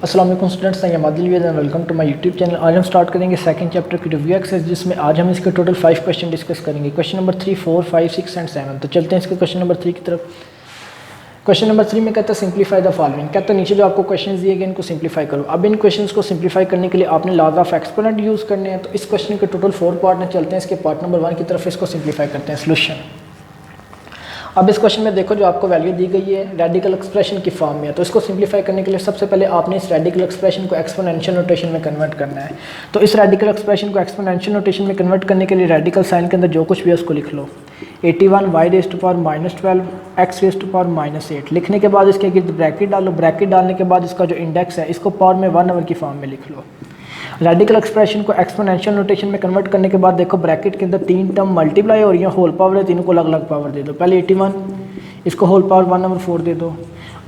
अस्सलाम वालेकुम स्टूडेंट्स, मैं Madil and welcome to my YouTube channel. आज हम स्टार्ट करेंगे सेकंड चैप्टर की रिव्यू एक्सरसाइज, जिसमें आज हम इसके टोटल 5 क्वेश्चन डिस्कस करेंगे। Question number 3, 4, 5, 6 and 7। तो चलते हैं इसके क्वेश्चन नंबर 3 की तरफ। क्वेश्चन नंबर 3 में कहता है सिंप्लीफाई द फॉलोइंग। कहता है नीचे जो आपको क्वेश्चन दिए गए इनको सिंप्लीफाई करो। अब इन क्वेश्चन को सिंप्लीफाई करने के लिए आपने लॉज ऑफ एक्सपोनेंट यूज़ करने हैं। तो इस क्वेश्चन के टोटल 4 पार्ट में चलते हैं। इसके पार्ट नंबर 1 की तरफ इसको सिंप्लीफाई करते हैं। सोल्यूशन। अब इस क्वेश्चन में देखो जो आपको वैल्यू दी गई है रेडिकल एक्सप्रेशन की फॉर्म में है। तो इसको सिंप्लीफाई करने के लिए सबसे पहले आपने इस रेडिकल एक्सप्रेशन को एक्सपोनेंशियल नोटेशन में कन्वर्ट करना है। तो इस रेडिकल एक्सप्रेशन को एक्सपोनेंशियल नोटेशन में कन्वर्ट करने के लिए रेडिकल साइन के अंदर जो कुछ भी है उसको लिख लो। 81 y raise to power -12 x raise to power -8 लिखने के बाद इसके गिर्द ब्रैकेट डालो। ब्रैकेट डालने के बाद इसका जो इंडेक्स है इसको पावर में 1 ओवर की फॉर्म में लिख लो। रेडिकल एक्सप्रेशन को एक्सपोनेंशियल नोटेशन में कन्वर्ट करने के बाद देखो ब्रैकेट के अंदर 3 टर्म मल्टीप्लाई हो रही है, होल पावर है, तीनों को अलग अलग पावर दे दो। पहले 81 इसको होल पावर 1/4 दे दो।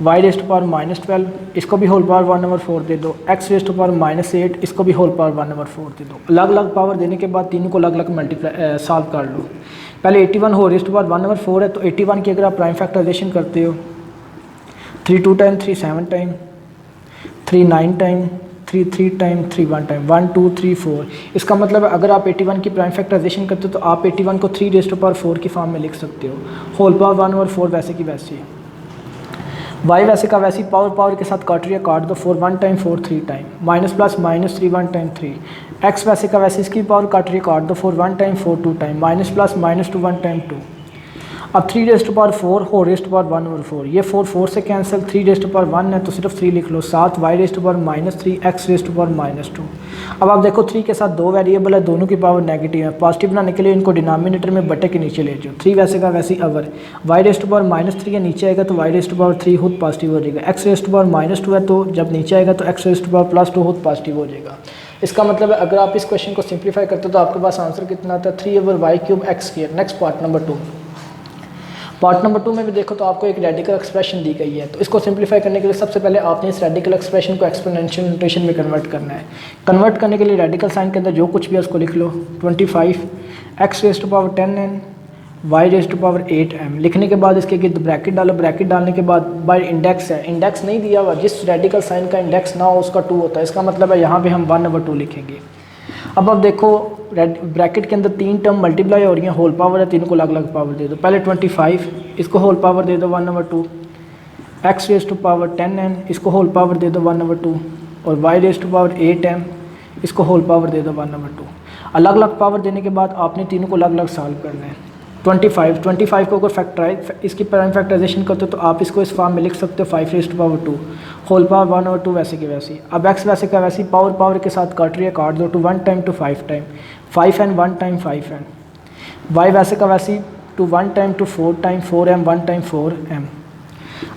y रेज़ टू पावर -12 इसको भी होल पावर 1/4 दे दो। x रेज़ टू पावर -8 इसको भी होल पावर 1/4 दे दो। अलग अलग पावर देने के बाद तीनों को अलग अलग मल्टीप्लाई सॉल्व कर लो। पहले 81 होल रेज़ टू पावर 1/4 है, तो 81 की अगर आप प्राइम फैक्टराइजेशन करते हो 3 2 time, 3 7 time, 3 9 time, 3 3 time, 3 1 time, 1 2 3 4। इसका मतलब है अगर आप 81 की प्राइम फैक्टराइजेशन करते हो तो आप 81 को 3 रेज़ टू पावर 4 की फॉर्म में लिख सकते हो। होल पावर 1/4 वैसे की वैसे। y वैसे का वैसी पावर पावर के साथ काट रही है, काट दो। 4 1 time, 4 3 time, minus plus minus 3 1 time 3। x वैसे का वैसे इसकी पावर काट रही है, काट दो। 4 1 time, 4 2 time, minus plus minus 2 1 time 2। अब 3 raise to power 4 whole raise to power 1/4, ये 4 4 से कैंसिल, 3 रेज़ टू पावर 1 है तो सिर्फ 3 लिख लो। 7 y raise to power -3 x raise to power -2। अब आप देखो 3 के साथ 2 वेरिएबल है, दोनों की पावर नेगेटिव है। पॉजिटिव बनाने के लिए इनको डिनोमिनेटर में बटे के नीचे ले जाओ। 3 वैसे का वैसी अवर y रेज़ टू पावर -3 है, नीचे आएगा तो y रेज़ टू पावर 3 खुद पॉजिटिव हो जाएगा। x रेज़ टू पावर -2 है तो जब नीचे आएगा तो x रेज़ टू पावर +2 खुद पॉजिटिव हो जाएगा। इसका मतलब है अगर आप इस क्वेश्चन को सिंप्लीफाई करते हो तो आपके पास आंसर कितना आता है 3/y³ x²। Next part number 2। Part number 2 में भी देखो तो आपको एक रेडिकल एक्सप्रेशन दी गई है। तो इसको सिंप्लीफाई करने के लिए सबसे पहले आपने इस रेडिकल एक्सप्रेशन को एक्सपोनेंशियल नोटेशन में कन्वर्ट करना है। कन्वर्ट करने के लिए रेडिकल साइन के अंदर जो कुछ भी है उसको लिख लो। 25 x raise to power 10n y raise to power 8m लिखने के बाद इसके गिर्द ब्रैकेट डालो। ब्रैकेट डालने के बाद बाय इंडेक्स है, इंडेक्स नहीं दिया हुआ, जिस रेडिकल साइन का इंडेक्स ना हो उसका 2 होता है। इसका मतलब है यहाँ पे हम 1/2 लिखेंगे। अब देखो ब्रैकेट के अंदर 3 टर्म मल्टीप्लाई हो रही हैं, होल पावर है, तीनों को अलग अलग पावर दे दो। पहले 25 इसको होल पावर दे दो 1/2, x raise to power 10n इसको होल पावर दे दो 1/2 और y raise to power 8m इसको होल पावर दे दो 1/2। अलग अलग पावर देने के बाद आपने तीनों को अलग अलग सॉल्व करना है। 25 को अगर फैक्टराइज इसकी प्राइम फैक्टराइजेशन करते हो तो आप इसको इस फॉर्म में लिख सकते हो 5 raise to power 2 whole power 1/2 वैसे की वैसी। अब x वैसे का वैसी पावर पावर के साथ काट रही है, काट दो। 2 1 time two 5 time, 5n 1 time 5n। y वैसे का वैसी 2 1 time two 4 time 4m 1 time 4m।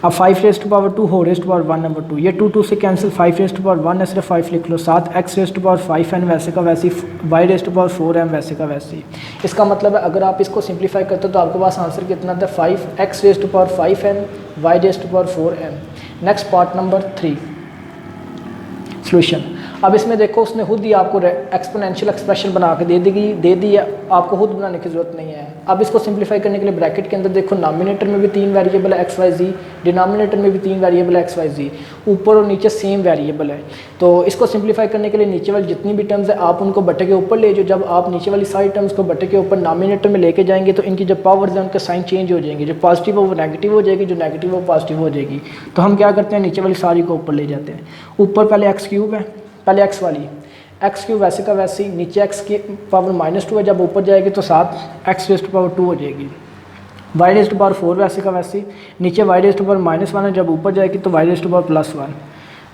अब 5 raise to power 2 whole raise to power 1/2, ये 2 2 से कैंसिल, 5 रेज़ टू पावर 1 है सिर्फ 5 लिख लो। 7 x raise to power 5n वैसे का वैसी, y raise to power 4m वैसे का वैसी। इसका मतलब है अगर आप इसको सिंप्लीफाई करते हो तो आपके पास आंसर कितना था 5x raise to power 5n y raise to power 4m। Next part number 3 solution. अब इसमें देखो उसने खुद ही आपको एक्सपोनेंशियल एक्सप्रेशन बना के दे दी है, आपको खुद बनाने की ज़रूरत नहीं है। अब इसको सिंप्लीफाई करने के लिए ब्रैकेट के अंदर देखो नॉमिनेटर में भी 3 वेरिएबल है x y z, डिनोमिनेटर में भी 3 वेरिएबल है x y z, ऊपर और नीचे सेम वेरिएबल है। तो इसको सिंप्लीफाई करने के लिए नीचे वाली जितनी भी टर्म्स है आप उनको बटे के ऊपर ले जाओ। जब आप नीचे वाली सारी टर्म्स को बटे के ऊपर नॉमिनेटर में लेके जाएंगे तो इनकी जो पावर्स है उनके साइन चेंज हो जाएंगे, जो पॉजिटिव हो वो नेगेटिव हो जाएगी, जो नेगेटिव हो पॉजिटिव हो जाएगी। तो हम क्या करते हैं नीचे वाली सारी को ऊपर ले जाते हैं। ऊपर पहले x³ है, पहले x वाली x³ वैसे का वैसी, नीचे x की पावर -2 है, जब ऊपर जाएगी तो 7 x रेज़ टू पावर 2 हो जाएगी। y रेज़ टू पावर 4 वैसे का वैसी, नीचे y रेज़ टू पावर -1 है, जब ऊपर जाएगी तो y raise to power +1।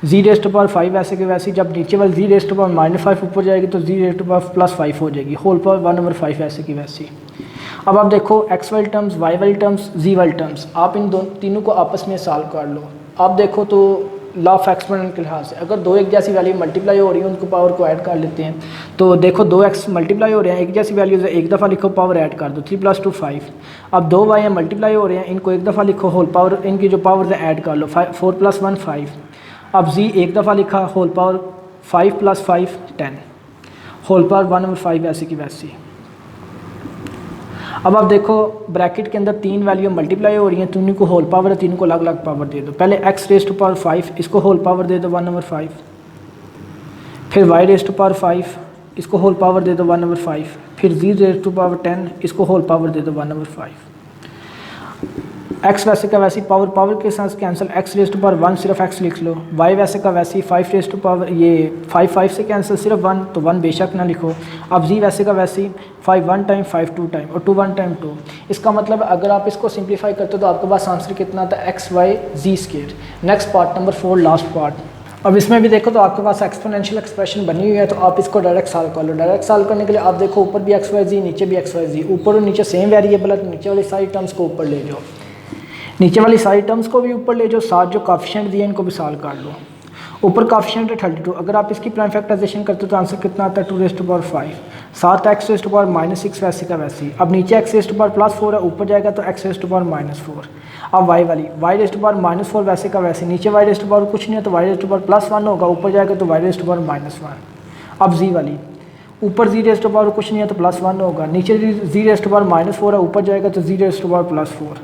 z raise to power 5 वैसे की वैसी, जब नीचे वाली z रेज़ टू पावर -5 ऊपर जाएगी तो z रेज़ टू पावर +5 हो जाएगी। होल पावर 1/5 वैसे की वैसी। अब आप देखो x वाली टर्म्स, y वाली टर्म्स, z वाली टर्म्स, आप इन तीनों को आपस में सॉल्व कर लो। आप देखो तो लॉ ऑफ एक्सपोनेंट के लिहाज से अगर 2 एक जैसी वैल्यू मल्टीप्लाई हो रही है उनको पावर को ऐड कर लेते हैं। तो देखो 2x मल्टीप्लाई हो रहे हैं, एक जैसी वैल्यूज है, एक दफ़ा लिखो पावर ऐड कर दो, 3 + 2 5। अब 2y मल्टीप्लाई हो रहे हैं, इनको एक दफ़ा लिखो, होल पावर इनकी जो पावर है ऐड कर लो, 4 + 1 5। अब z एक दफ़ा लिखा, होल पावर 5 + 5 10, होल पावर 1/5 ऐसी की वैसी। अब आप देखो ब्रैकेट के अंदर तीन वैल्यू मल्टीप्लाई हो रही हैं, तीनों को होल पावर है, तीनों को अलग अलग पावर दे दो। पहले x रेज़ टू पावर 5 इसको होल पावर दे दो 1/5, फिर y रेज़ टू पावर 5 इसको होल पावर दे दो 1/5, फिर z रेज़ टू पावर 10 इसको होल पावर दे दो 1/5। x वैसे का वैसी पावर पावर के साथ cancel, x raise to power 1 सिर्फ x लिख लो, y वैसे का वैसी 5 रेज़ टू पावर ये 5 से कैंसिल सिर्फ 1 तो 1 बेशक ना लिखो। अब z वैसे का वैसी 5 1 टाइम 5 2 टाइम और 2 1 टाइम 2। इसका मतलब अगर आप इसको सिंप्लीफाई करते हो तो आपके पास आंसर कितना आता है x y z square. Next part number 4 last part. अब इसमें भी देखो तो आपके पास एक्सपोनेंशियल एक्सप्रेशन बनी हुई है, तो आप इसको डायरेक्ट सॉल्व कर लो। डायरेक्ट सॉल्व करने के लिए आप देखो ऊपर भी x y z नीचे भी x y z, ऊपर और नीचे सेम वेरिएबल है तो नीचे वाली सारी टर्म्स को ऊपर ले जाओ, नीचे वाली सारी टर्म्स को भी ऊपर ले जाओ, साथ जो कोएफिशिएंट दिए इनको भी सॉल्व कर लो। ऊपर कोएफिशिएंट है 32, अगर आप इसकी प्राइम फैक्टराइजेशन करते हो तो आंसर कितना आता है 2 raise to power 5, 7 x raise to power -6 वैसे का वैसी। अब नीचे x रेज़ टू पावर +4 है, ऊपर जाएगा तो x रेज़ टू पावर -4। अब y वाली y रेज़ टू पावर -4 वैसे का वैसे, नीचे y रेज़ टू पावर कुछ नहीं है तो y रेज़ टू पावर +1 होगा, ऊपर जाएगा तो y रेज़ टू पावर -1। अब z वाली ऊपर z रेज़ टू पावर कुछ नहीं है तो +1 होगा, नीचे z रेज़ टू पावर -4 है, ऊपर जाएगा तो z raise to power +4,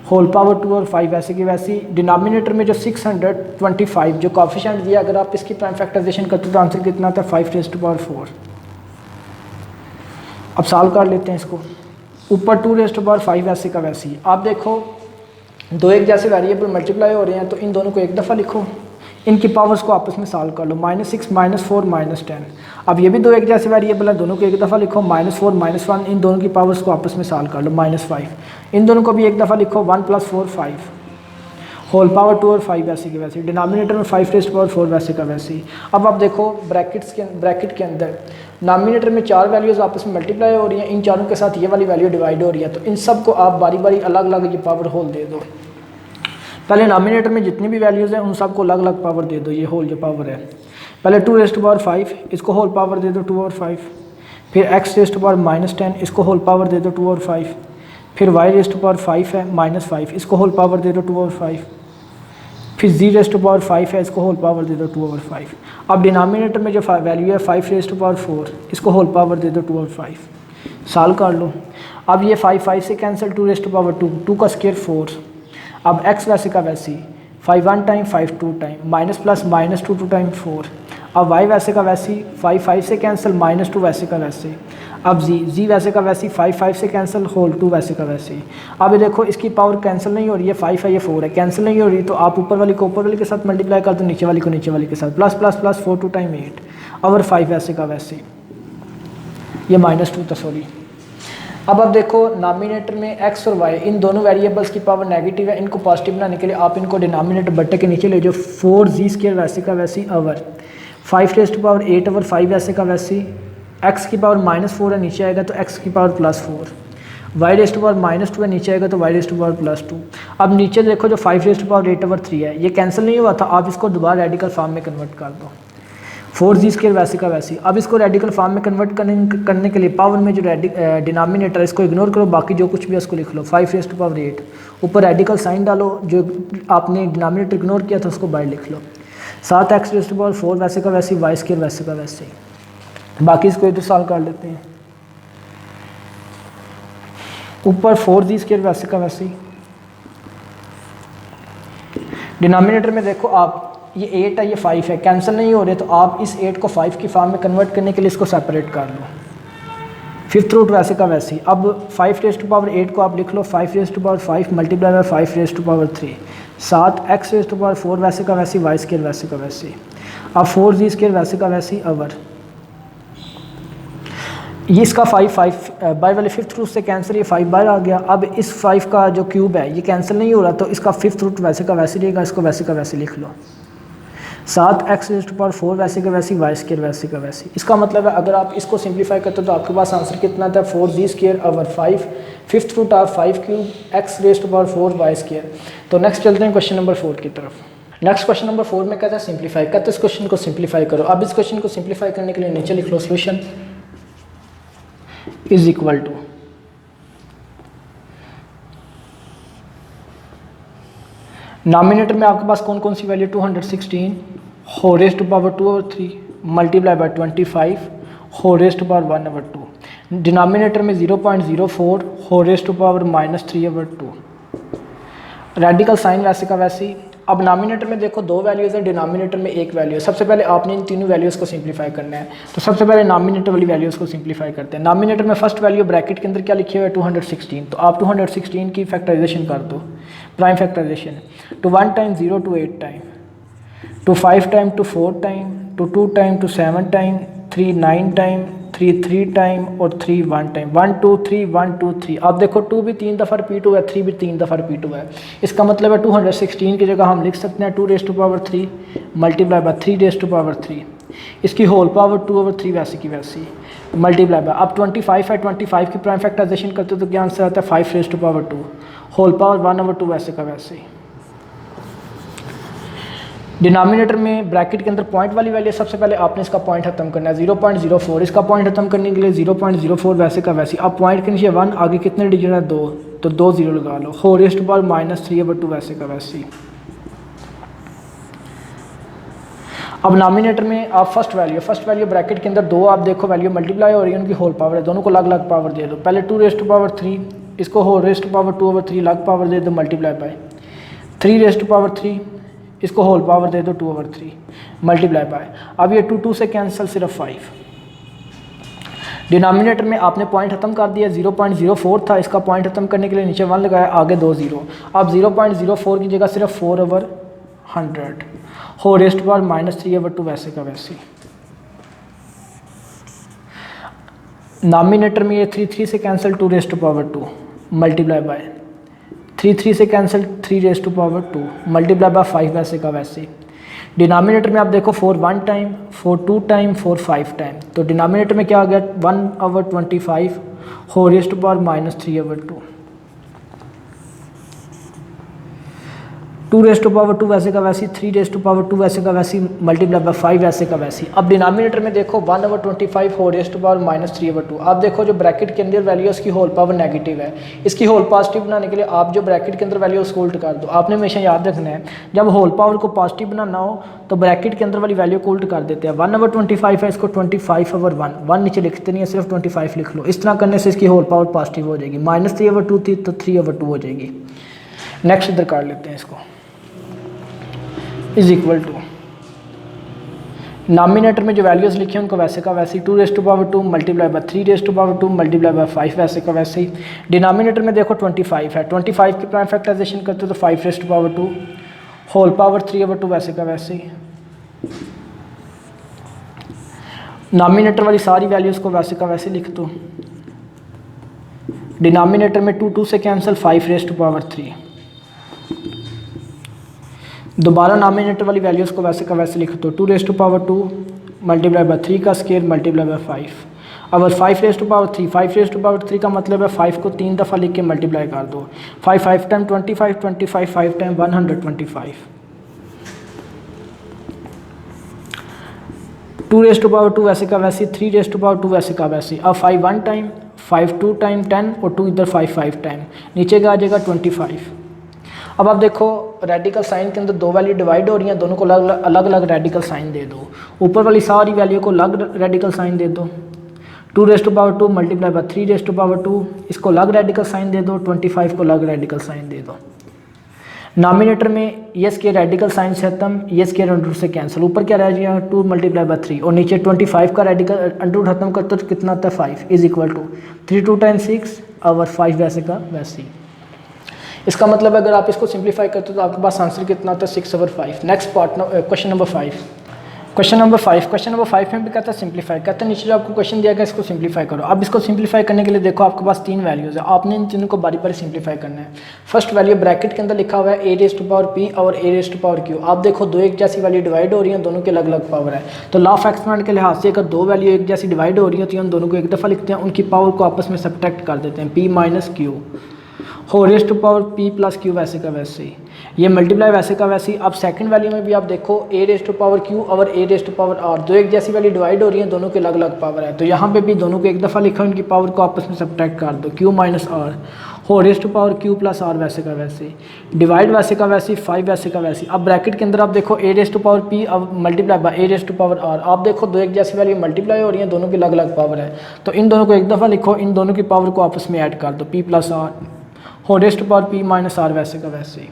whole power 2 और 5 वैसे की वैसी। डिनोमिनेटर में जो 625 जो कोएफिशिएंट दिया, अगर आप इसकी प्राइम फैक्टराइजेशन करते हो तो आंसर कितना आता है 5 रेज़ टू पावर 4। अब सॉल्व कर लेते हैं इसको। ऊपर 2 रेज़ टू पावर 5 वैसे का वैसी। आप देखो दो एक जैसे वेरिएबल मल्टीप्लाई हो रहे हैं तो इन दोनों को एक दफ़ा लिखो, इनकी पावर्स को आपस में सॉल्व कर लो, -6 -4 -10। अब ये भी दो एक जैसे वेरिएबल है, दोनों को एक दफ़ा लिखो, -4 -1 इन दोनों की पावर्स को आपस में सॉल्व कर लो, -5 इन दोनों को भी एक दफ़ा लिखो, 1 + 4 5, होल पावर 2 और 5 वैसे की वैसे। डिनोमिनेटर में 5 रेज़ टू पावर 4 वैसे का वैसे। अब आप देखो ब्रैकेट के अंदर नॉमिनेटर में 4 वैल्यूज़ आपस में मल्टीप्लाई हो रही हैं, इन चारों के साथ ये वाली वैल्यू डिवाइड हो रही है, तो इन सब को आप बारी बारी अलग अलग ये पावर होल दे दो। पहले नॉमिनेटर में जितनी भी वैल्यूज़ हैं उन सबको अलग अलग पावर दे दो, ये होल जो पावर है। पहले 2 रेज़ टू पावर 5 इसको होल पावर दे दो 2 और 5, फिर x रेज़ टू पावर -10 इसको होल पावर दे दो 2 और 5, फिर y रेज़ टू पावर 5 है -5 इसको होल पावर दे दो 2 और 5, फिर z रेज़ टू पावर 5 है इसको होल पावर दे दो 2 और 5। अब डिनोमिनेटर में जो वैल्यू है 5 रेज़ टू पावर 4 इसको होल पावर दे दो 2 और 5। सॉल्व कर लो। अब ये 5 से कैंसिल, 2 रेज़ टू पावर 2 का स्क्वायर 4। अब x वैसे का वैसी 5 1 time 5 2 time, minus plus -2 2 time 4। अब y वैसे का वैसी 5 से कैंसिल, -2 वैसे का वैसे। अब z वैसे का वैसी 5 से कैंसिल, होल 2 वैसे का वैसे। अब ये देखो इसकी पावर कैंसिल नहीं हो रही है, 5 है ये 4 है, कैंसिल नहीं हो रही तो आप ऊपर वाली को ऊपर वाली के साथ मल्टीप्लाई कर दो, नीचे वाली को नीचे वाली के साथ, प्लस प्लस प्लस 4 2 टाइम 8 और 5 वैसे का वैसे। ये -2 था सॉरी। अब आप देखो नॉमिनेटर में x और y इन दोनों वेरिएबल्स की पावर नेगेटिव है, इनको पॉजिटिव बनाने के लिए आप इनको डिनोमिनेटर बट्टे के नीचे ले जाओ, 4z स्क्वायर वैसे का वैसी over 5 raise to power 8 over 5 वैसे का वैसी। x की पावर -4 है, नीचे आएगा तो x की power +4, y raise to power -2 है, नीचे आएगा तो y रेज़ टू पावर +2। अब नीचे देखो जो 5 रेज़ टू पावर 8 ओवर 3 है, ये कैंसिल नहीं हुआ था, आप इसको दोबारा रेडिकल फॉर्म में कन्वर्ट कर दो, 4z स्क्वायर वैसे का वैसी। अब इसको रेडिकल फॉर्म में कन्वर्ट करने के लिए पावर में जो डिनोमिनेटर है इसको इग्नोर करो, बाकी जो कुछ भी है उसको लिख लो, 5 रेज़ टू पावर 8 ऊपर रेडिकल साइन डालो, जो आपने डिनोमिनेटर इग्नोर किया था उसको बाहर लिख लो, 7 x रेज़ टू पावर 4 वैसे का वैसी, y स्क्वायर वैसे का वैसे। बाकी इसको इधर सॉल्व कर लेते हैं। ऊपर 4z स्क्वायर वैसे का वैसे, डिनोमिनेटर में देखो आप ये 8 है ये 5 है, कैंसिल नहीं हो रहे तो आप इस 8 को 5 की फॉर्म में कन्वर्ट करने के लिए इसको सेपरेट कर लो, 5th रूट वैसे का वैसे। अब 5 रेज़ टू पावर 8 को आप लिख लो 5 raise to power 5 multiply by 5 raise to power 3, 7 x raise to power 4 वैसे का वैसे, y स्क्वायर वैसे का वैसे। अब 4z स्क्वायर वैसे का वैसे ओवर ये इसका 5 बाय वाले 5th रूट से कैंसिल, ये 5 बाहर आ गया। अब इस 5 का जो क्यूब है ये कैंसिल नहीं हो रहा तो इसका 5th रूट वैसे का वैसे रहेगा, इसको वैसे का वैसे लिख लो, 7 x रेज़ टू पावर 4 वैसे का वैसे, y स्क्वायर वैसे का वैसे। इसका मतलब है अगर आप इसको सिंप्लीफाई करते हो तो आपके पास आंसर कितना था 4z square over 5, 5th root of 5 cube x raise to power 4 y square. तो नेक्स्ट चलते हैं क्वेश्चन नंबर 4 की तरफ। नेक्स्ट क्वेश्चन नंबर 4 में कहता है सिंप्लीफाई, कहते हैं इस क्वेश्चन को सिंप्लीफाई करो। अब इस क्वेश्चन को सिंप्लीफाई करने के लिए नीचे लिख लो solution is equal to numerator में आपके पास कौन कौन सी value 216 whole raise to power 2 over 3 multiply by 25 whole raise to power 1 over 2। Denominator में 0.04 whole raised to power -3/2। Radical sign वैसे का वैसी। अब नॉमिनेटर में देखो दो वैल्यूज़ है, डिनोमिनेटर में एक वैल्यू है। सबसे पहले आपने इन तीनों वैल्यूज़ को सिंप्लीफाई करना है। तो सबसे पहले नॉमिनेटर वाली वैल्यूज़ को सिंप्लीफाई करते हैं। नॉमिनेटर में फर्स्ट वैल्यू ब्रैकेट के अंदर क्या लिखे हुआ है 216, तो आप 216 की फैक्टराइजेशन कर दो, prime factorization two 1 time 0 two 8 time two 5 time two 4 time two 2 time two 7 time 3 9 time 3 3 time और 3 1 टाइम 1 2 3 1 2 3। आप देखो 2 भी 3 दफ़ा रिपीट हुआ है, 3 भी 3 दफ़ा रिपीट हुआ है। इसका मतलब है 216 की जगह हम लिख सकते हैं 2 raised to power 3 multiply by 3 raised to power 3, इसकी होल पावर 2/3 वैसे की वैसी मल्टीप्लाई बाय। अब 25 है, 25 की प्राइम फैक्टराइजेशन करते तो क्या आंसर आता है 5 raised to power 2 whole power 1/2 वैसे का वैसे। डिनोमिनेटर में ब्रैकेट के अंदर पॉइंट वाली वैल्यू, सबसे पहले आपने इसका पॉइंट खत्म करना है 0.04। इसका पॉइंट खत्म करने के लिए 0.04 वैसे का वैसे। अब पॉइंट के नीचे 1 आगे कितने डिजिट है 2, तो 2 0 लगा लो, होल रेज़्ड टू पावर -3/2 वैसे का वैसे। अब नॉमिनेटर में आप फर्स्ट वैल्यू ब्रैकेट के अंदर 2 आप देखो वैल्यू मल्टीप्लाई हो रही है, उनकी होल पावर है, दोनों को अलग अलग पावर दे दो। पहले 2 रेज़्ड टू पावर 3, इसको होल रेज़्ड टू पावर 2/3 अलग पावर दे दो multiply by 3 raised to power 3, इसको होल पावर दे दो 2/3 मल्टीप्लाई बाय। अब ये 2 से कैंसिल, सिर्फ 5। डिनोमिनेटर में आपने पॉइंट खत्म कर दिया, 0.04 था, इसका पॉइंट खत्म करने के लिए नीचे 1 लगाया, आगे 2 0। अब 0.04 की जगह सिर्फ 4/100 होल रेज़्ड टू पावर -3/2 वैसे का वैसे। नॉमिनेटर में ये 3 से cancel 2 raised to power 2 multiply by 3 से cancel 3 raised to power 2 multiply by 5 वैसे का वैसे। डिनोमिनेटर में आप देखो 4 1 टाइम 4 2 टाइम 4 5 टाइम, तो डिनोमिनेटर में क्या आ गया 1/25 whole raised to power -3/2 2 raised to power 2 वैसे का वैसी 3 रेज़्ड टू पावर 2 वैसे का वैसी मल्टीप्लाई बाय 5 वैसे का वैसी। अब डिनोमिनेटर में देखो 1/25 होल रेज़्ड टू पावर -3/2। आप देखो जो ब्रैकेट के अंदर वैल्यू है उसकी होल पावर नेगेटिव है, इसकी होल पॉजिटिव बनाने के लिए आप जो ब्रैकेट के अंदर वैल्यू उसको उल्ट कर दो। आपने हमेशा याद रखना है जब होल पावर को पॉजिटिव बनाना हो तो ब्रैकेट के अंदर वाली वैल्यू को उल्ट कर देते हैं। 1/25 है, इसको 25/1 नीचे लिखते नहीं है, सिर्फ 25 लिख लो। इस तरह करने से इसकी होल पावर पॉजिटिव हो जाएगी, -3/2 थी तो 3/2 हो जाएगी। नेक्स्ट इधर कर लेते हैं इसको, इज इक्वल टू नॉमिनेटर में जो वैल्यूज़ लिखी हैं उनको वैसे का वैसे 2 raised to power 2 multiply by 3 raised to power 2 multiply by 5 वैसे का वैसे ही। डिनोमिनेटर में देखो 25 है, 25 की प्राइम फैक्टराइजेशन करते तो 5 raised to power 2 whole power 3/2 वैसे का वैसे ही। नॉमिनेटर वाली सारी वैल्यूज़ को वैसे का वैसे लिख दो। डिनोमिनेटर में 2 से कैंसिल 5 रेज़्ड टू पावर 3। दोबारा नॉमिनेटर वाली वैल्यूज़ को वैसे का वैसे लिख दो। 2 raised to power 2 multiply by 3 का स्केयर मल्टीप्लाई बाय 5। अब 5 raised to power 3, 5 raised to power 3 का मतलब है 5 को 3 दफ़ा लिख के मल्टीप्लाई कर दो। 5 5 time 25 25 5 time 125। 2 raised to power 2 वैसे का वैसे, 3 रेज़्ड टू पावर 2 वैसे का वैसे। अब 5 1 टाइम 5 2 टाइम 10 और 2 इधर 5 5 टाइम, नीचे का आ जाएगा 25। अब आप देखो रेडिकल साइन के अंदर दो वैल्यू डिवाइड हो रही हैं, दोनों को अलग अलग रेडिकल साइन दे दो। ऊपर वाली सारी वैल्यू को अलग रेडिकल साइन दे दो। 2 raised to power 2 multiply by 3 raised to power 2, इसको अलग रेडिकल साइन दे दो। 25 को अलग रेडिकल साइन दे दो। नॉमिनेटर में ये स्केयर रेडिकल साइन से खत्म, ये स्केयर अंडर से कैंसिल, ऊपर क्या रह जाएगा 2 मल्टीप्लाई बाय 3 और नीचे 25 का रेडिकल अंडर खत्म करते तो कितना आता है 5 इज इक्वल टू 3 2 टाइम 6 और 5 वैसे का वैसे ही। इसका मतलब अगर आप इसको सिंप्लीफाई करते हो तो आपके पास आंसर कितना आता है 6/5। Next part question number 5। Question number 5 में भी कहता है सिंप्लीफाई, कहते हैं नीचे जो आपको क्वेश्चन दिया गया इसको सिंप्लीफाई करो। अब इसको सिंप्लीफाई करने के लिए देखो आपके पास 3 वैल्यूज़ है, आपने इन तीनों को बारी बारी सिंप्लीफाई करना है। फर्स्ट वैल्यू ब्रैकेट के अंदर लिखा हुआ है a raised to power p और a raised to power q। आप देखो दो एक जैसी वैल्यू डिवाइड हो रही हैं, दोनों की अलग अलग पावर है, तो लॉ ऑफ एक्सपोनेंट के लिहाज से अगर दो वैल्यू एक जैसी डिवाइड हो रही होती हैं उन दोनों को एक दफ़ा लिखते हैं, उनकी पावर को आपस में सब्ट्रैक्ट कर देते हैं p minus q whole raised to power p plus q वैसे का वैसे ही। ये मल्टीप्लाई वैसे का वैसे ही। अब सेकंड वैल्यू में भी आप देखो a raised to power q और a raised to power r, दो एक जैसी वैल्यू डिवाइड हो रही हैं, दोनों के अलग अलग पावर है, तो यहाँ पे भी दोनों को एक दफ़ा लिखा, उनकी पावर को आपस में सब्ट्रैक्ट कर दो q माइनस r हो raised to power Q plus r वैसे का वैसे, डिवाइड वैसे का वैसे, 5 वैसे का वैसे। अब ब्रैकेट के अंदर आप देखो ए रेस्ट टू पावर पी अब multiply by a raised to power r, आप देखो दो एक जैसी वैल्यू मल्टीप्लाई हो रही है, दोनों की अलग अलग पावर है, तो इन दोनों को एक दफ़ा लिखो, इन दोनों की पावर को आपस में ऐड कर दो, पी प्लस आर हो raised to power P minus R वैसे का वैसे ही।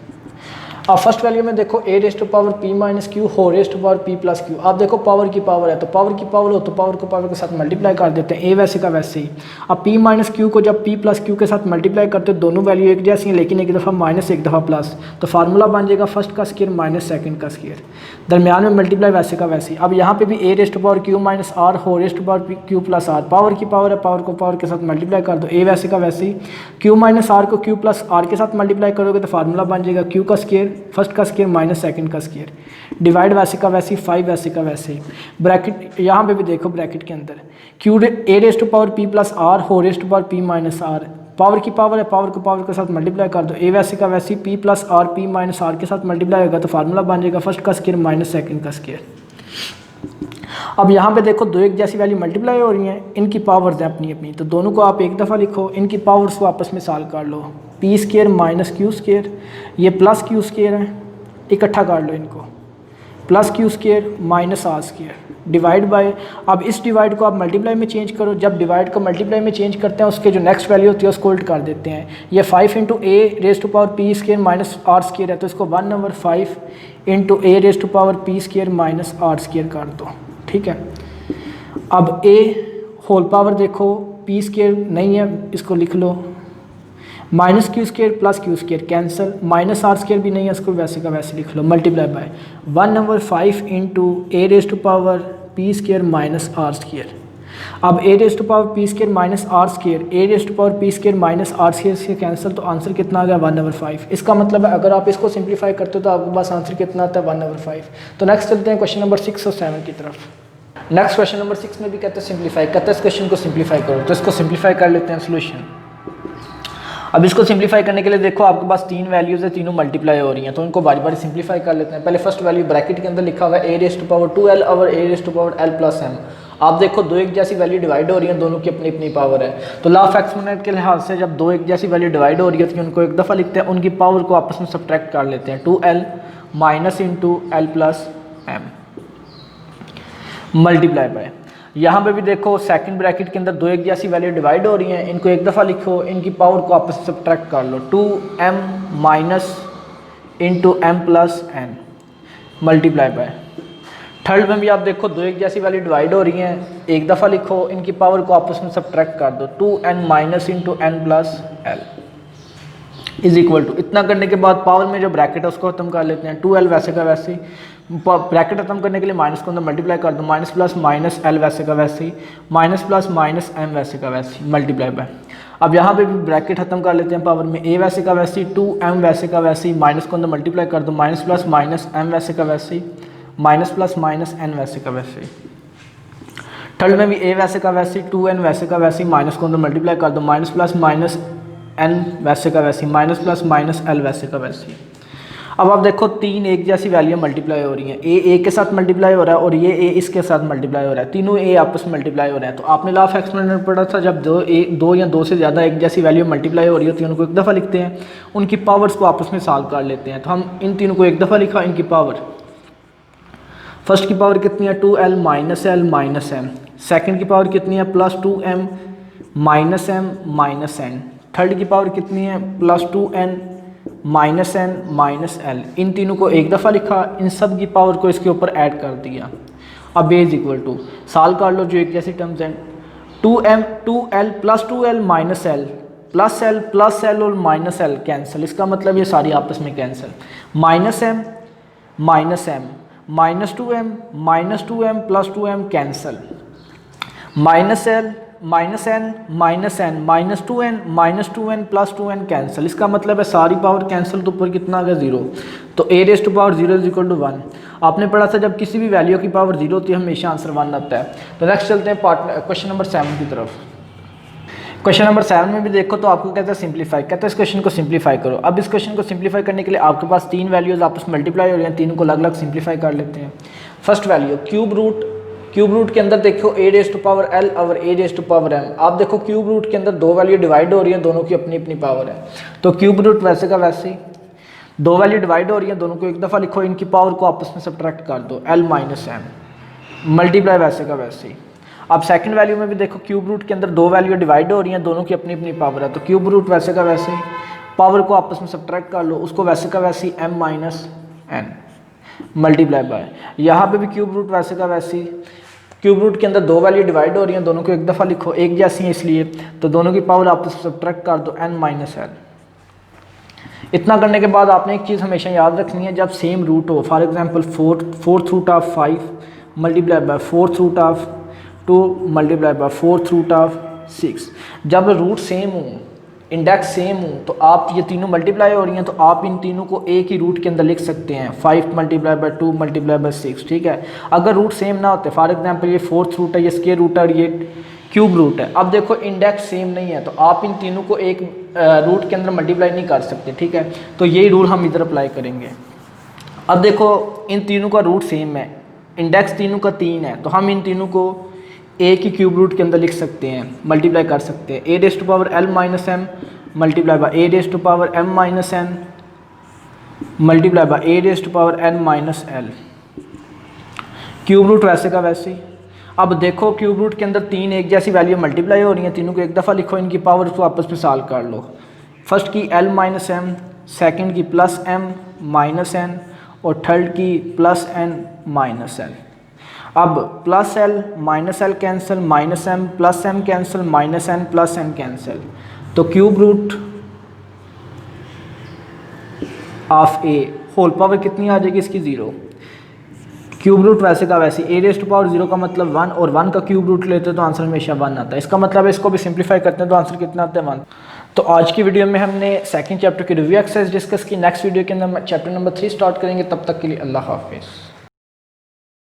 अब फर्स्ट वैल्यू में देखो ए raised to power P minus Q हो raised to power P plus Q, आप देखो पावर की पावर है तो पावर की पावर हो तो पावर को पावर के साथ मल्टीप्लाई कर देते हैं, ए वैसे का वैसे ही। अब पी माइनस क्यू को जब पी प्लस क्यू के साथ मल्टीप्लाई करते हो दोनों वैल्यू एक जैसी हैं, लेकिन एक दफ़ा माइनस एक दफ़ा प्लस, तो फार्मूला बन जाएगा फर्स्ट का स्क्वायर माइनस सेकंड का स्क्वायर, दरमियान में मल्टीप्लाई वैसे का वैसे ही। अब यहाँ पे भी A raised to power Q minus R हो raised to power Q plus R, power की पावर है, पावर को पावर के साथ मल्टीप्लाई कर दो, ए वैसे का वैसे ही। क्यू माइनस आर को क्यू प्लस आर के साथ मल्टीप्लाई करोगे तो फार्मूला बन जाएगा क्यू का स्क्वायर फर्स्ट का स्क्वायर माइनस सेकंड का स्क्वायर, डिवाइड वैसे का वैसे ही, 5 वैसे का वैसे ही। ब्रैकेट यहाँ पे भी देखो ब्रैकेट के अंदर Q A raised to power P plus R हो raised to power P minus R, power की पावर है, पावर को पावर के साथ मल्टीप्लाई कर दो, ए वैसे का वैसे ही, P plus R P minus R के साथ मल्टीप्लाई होगा तो फार्मूला बन जाएगा फर्स्ट का स्क्वायर माइनस सेकंड का स्क्वायर। अब यहाँ पे देखो दो एक जैसी वैल्यू मल्टीप्लाई हो रही हैं, इनकी पावर्स हैं अपनी अपनी, तो दोनों को आप एक दफ़ा लिखो, इनकी पावर्स को आपस में सॉल्व कर लो, P square minus Q square, ये प्लस क्यू स्क्वायर है, इकट्ठा कर लो इनको, plus Q square minus R square, divide by. अब इस डिवाइड को आप मल्टीप्लाई में चेंज करो, जब डिवाइड को मल्टीप्लाई में चेंज करते हैं उसके जो नेक्स्ट वैल्यू होती है उसको उल्ट कर देते हैं, ये 5 into A raise to power P square minus R square है, तो इसको 1/5 into A raise to power P square minus R square कर दो, ठीक है। अब ए होल पावर देखो पी स्क्वायर नहीं है, इसको लिख लो, minus Q square plus Q square cancel, minus R square भी नहीं है, इसको वैसे का वैसे लिख लो, multiply by 1/5 into A raise to power P square minus R square. अब A raise to power P square minus R square, A raise to power P square minus R square से कैंसिल, तो answer कितना आ गया 1/5। इसका मतलब है अगर आप इसको सिंप्लीफाई करते हो तो आपके पास आंसर कितना आता है 1/5। तो नेक्स्ट चलते हैं क्वेश्चन नंबर 6 और 7 की तरफ। नेक्स्ट क्वेश्चन नंबर 6 में भी कहते हैं सिंप्लीफाई, कहते हैं इस क्वेश्चन को सिंप्लीफाई करो, तो इसको सिंप्लीफाई कर लेते हैं सोल्यूशन। अब इसको सिंप्लीफाई करने के लिए देखो आपके पास तीन वैल्यूज़ है, तीनों मल्टीप्लाई हो रही हैं, तो उनको बारी बारी सिंप्लीफाई कर लेते हैं। पहले फर्स्ट वैल्यू ब्रैकेट के अंदर लिखा हुआ है A raise to power 2l over A raise to power l plus m। आप देखो दो एक जैसी वैल्यू डिवाइड हो रही है, दोनों की अपनी अपनी पावर है, तो लॉ ऑफ एक्सपोनेंट के लिहाज से जब दो एक जैसी वैल्यू डिवाइड हो रही है तो उनको एक दफ़ा लिखते हैं, उनकी पावर को आपस में सब्ट्रैक्ट कर लेते हैं, 2l minus into l plus m multiply bye. यहाँ पे भी देखो सेकंड ब्रैकेट के अंदर दो एक जैसी वैल्यू डिवाइड हो रही हैं, इनको एक दफ़ा लिखो, इनकी पावर को आपस में सब्ट्रैक्ट कर लो, 2m minus into m plus n multiply bye. Third में भी आप देखो दो एक जैसी वैल्यू डिवाइड हो रही हैं, एक दफ़ा लिखो, इनकी पावर को आपस में सब्ट्रैक्ट कर दो, 2n minus into n plus l is equal to. इतना करने के बाद पावर में जो ब्रैकेट है उसको खत्म कर लेते हैं, 2l वैसे का वैसे ही, ब्रैकेट खत्म करने के लिए माइनस को अंदर मल्टीप्लाई कर दो, माइनस प्लस माइनस l वैसे का वैसे ही, माइनस प्लस माइनस m वैसे का वैसे ही मल्टीप्लाई बाय। अब यहाँ पे भी ब्रैकेट खत्म कर लेते हैं, पावर में a वैसे का वैसे ही, 2m वैसे का वैसे ही, माइनस को अंदर मल्टीप्लाई कर दो, माइनस प्लस माइनस m वैसे का वैसे ही, माइनस प्लस माइनस n वैसे का वैसे ही। थर्ड में भी a वैसे का वैसे ही, 2n वैसे का वैसे ही, माइनस को अंदर मल्टीप्लाई कर दो, माइनस प्लस माइनस n वैसे का वैसे ही, माइनस प्लस माइनस l वैसे का वैसे ही। अब आप देखो तीन एक जैसी वैल्यू मल्टीप्लाई हो रही हैं, ए के साथ मल्टीप्लाई हो रहा है और ये ए इसके साथ मल्टीप्लाई हो रहा है, तीनों ए आपस में मल्टीप्लाई हो रहे हैं। तो आपने लॉ ऑफ एक्सपोनेंट पढ़ा था, जब दो या दो से ज़्यादा एक जैसी वैल्यू मल्टीप्लाई हो रही होती है उनको एक दफ़ा लिखते हैं, उनकी पावर्स को आपस में सॉल्व कर लेते हैं। तो हम इन तीनों को एक दफ़ा लिखा, इनकी पावर, फर्स्ट की पावर कितनी है 2l minus l minus m, second की पावर कितनी है plus 2m minus m minus n, third की पावर कितनी है plus 2n minus n minus l। इन तीनों को एक दफ़ा लिखा, इन सब की पावर को इसके ऊपर ऐड कर दिया। अब a is equal to solve कर लो जो एक जैसी टर्म्स हैं, 2l plus 2l minus l plus l और माइनस l कैंसिल, इसका मतलब ये सारी आपस में cancel, minus m minus 2m plus 2m cancel, minus l minus n minus n minus 2n plus 2n cancel, इसका मतलब है सारी पावर कैंसिल, तो ऊपर कितना आ गया 0, तो a raised to power 0 is equal to 1। आपने पढ़ा था जब किसी भी वैल्यू की पावर 0 होती है हमेशा आंसर 1 आता है। तो नेक्स्ट चलते हैं क्वेश्चन नंबर 7 की तरफ। क्वेश्चन नंबर 7 में भी देखो तो आपको कहता है सिंप्लीफाई, कहता है इस क्वेश्चन को सिंप्लीफाई करो। अब इस क्वेश्चन को सिंप्लीफाई करने के लिए आपके पास तीन वैल्यूज़ आपस में मल्टीप्लाई हो रही हैं, तीनों को अलग अलग सिंप्लीफाई कर लेते हैं। First value cube root cube root के अंदर देखो a raise to power l और a raise to power m। आप देखो क्यूब रूट के अंदर दो वैल्यू डिवाइड हो रही है, दोनों की अपनी अपनी पावर है, तो क्यूब रूट वैसे का वैसे ही, दो वैल्यू डिवाइड हो रही है, दोनों को एक दफ़ा लिखो, इनकी पावर को आपस में सब्ट्रैक्ट कर दो, l माइनस m मल्टीप्लाई वैसे का वैसे ही। अब सेकंड वैल्यू में भी देखो क्यूब रूट के अंदर दो वैल्यू डिवाइड हो रही हैं, दोनों की अपनी अपनी पावर है, तो क्यूब रूट वैसे का वैसे ही, पावर को आपस में सब्ट्रैक्ट कर लो, उसको वैसे का वैसे ही m minus n multiply bye, यहाँ पे भी क्यूब रूट वैसे का वैसे ही, क्यूब रूट के अंदर दो वैल्यू डिवाइड हो रही हैं, दोनों को एक दफ़ा लिखो, एक जैसी हैं इसलिए, तो दोनों की पावर आपस में सब्ट्रैक्ट कर दो n माइनस l। इतना करने के बाद आपने एक चीज़ हमेशा याद रखनी है, जब सेम रूट हो, for example fourth root of 5 multiply by fourth root of 2 multiply by fourth root of 6, जब रूट सेम हो, इंडेक्स सेम हो, तो आप ये तीनों मल्टीप्लाई हो रही हैं, तो आप इन तीनों को एक ही रूट के अंदर लिख सकते हैं, 5 मल्टीप्लाई बाय 2 मल्टीप्लाई बाय 6, ठीक है। अगर रूट सेम ना होते, फॉर एग्जांपल ये फोर्थ रूट है, ये स्क्वायर रूट है और ये क्यूब रूट है, अब देखो इंडेक्स सेम नहीं है, तो आप इन तीनों को एक रूट के अंदर मल्टीप्लाई नहीं कर सकते, ठीक है। तो यही रूल हम इधर अप्लाई करेंगे। अब देखो इन तीनों का रूट सेम है, इंडेक्स तीनों का 3 है, तो हम इन तीनों को एक ही क्यूब रूट के अंदर लिख सकते हैं, मल्टीप्लाई कर सकते हैं, a raise to power l minus m multiply by a raise to power m minus n multiply by a raise to power n minus l, cube root वैसे का वैसे ही। अब देखो क्यूब रूट के अंदर तीन एक जैसी वैल्यू मल्टीप्लाई हो रही हैं, तीनों को एक दफ़ा लिखो, इनकी पावर को आपस में सॉल्व कर लो, फर्स्ट की l माइनस m, सेकेंड की प्लस m माइनस n और थर्ड की प्लस n माइनस l। अब plus l minus l cancel, minus m plus m cancel, minus n plus n cancel, तो cube root of a whole power कितनी आ जाएगी इसकी 0, cube root वैसे का वैसे, a रेज़ टू पावर 0 का मतलब 1 और 1 का क्यूब रूट लेते हैं तो आंसर हमेशा 1 आता है, इसका मतलब है इसको भी सिंप्लीफाई करते हैं तो आंसर कितना आता है 1। तो आज की वीडियो में हमने सेकंड चैप्टर की रिव्यू एक्सरसाइज डिस्कस की, नेक्स्ट वीडियो के अंदर चैप्टर नंबर 3 स्टार्ट करेंगे, तब तक के लिए अल्लाह हाफिज़।